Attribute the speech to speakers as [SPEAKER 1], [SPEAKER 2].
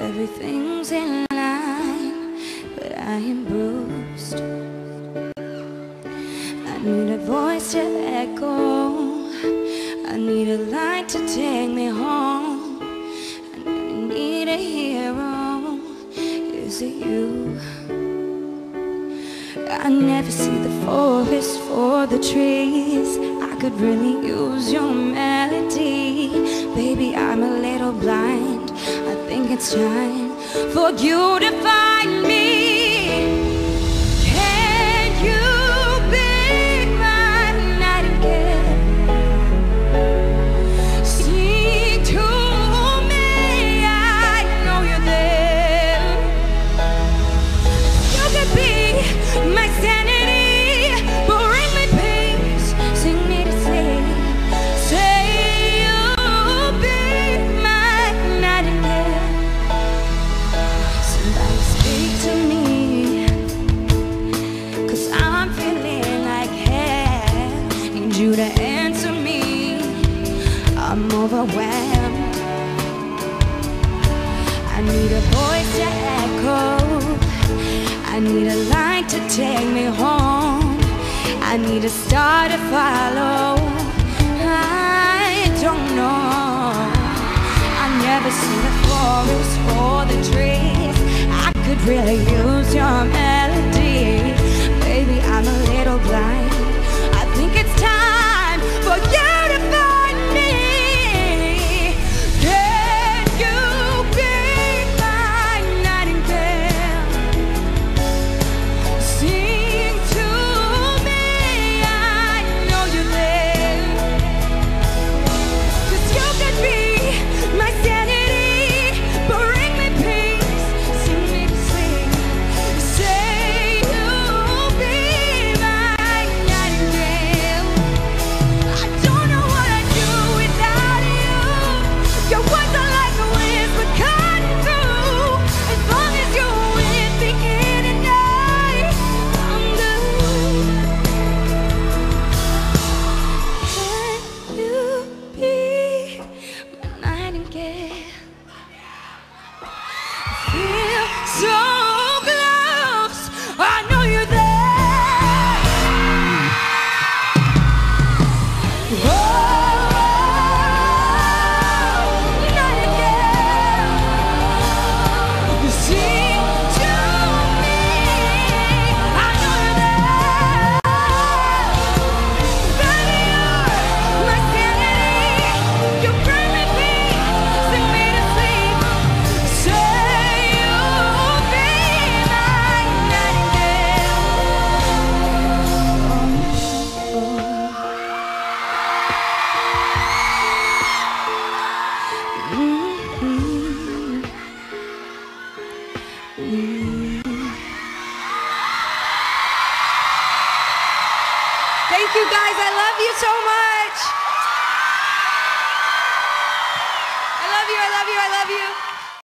[SPEAKER 1] Everything's in line, but I am bruised. I need a voice to echo, I need a light to take me home, and I need a hero. Is it you? I never see the forest for the trees. I could really use your melody. Baby, I'm a little blind. I think it's time for you to find me. Can you be my nightingale? Sing to me, I know you're there. You could be my sanity, bring me peace, sing me to sleep. Say you'll be my nightingale. Somebody speak to me, 'cause I'm feeling like hell. Need you to answer me, I'm overwhelmed. I need a voice to echo, I need a light to take me home, I need a star to follow. I don't know, I never see the forest for the trees. I could really use your melody. Baby, I'm a little blind. I think it's time for you to find me. Can you be my nightingale? Sing to me, I know you're there. 'Cause you could be my sanity, bring me peace, sing me to sleep. Say you'll be my nightingale. I don't know what I'd do without you. Your words are like a whisper cutting through. As long as you're with me in the night, I'm good. Can you be my nightingale? Feel so close, I know you're there. Oh, nightingale, you sing to me, I know you're there. Baby, you're my sanity, you bring me peace, sing me to sleep. Say you'll be my nightingale. Thank you guys, I love you so much. I love you, I love you, I love you.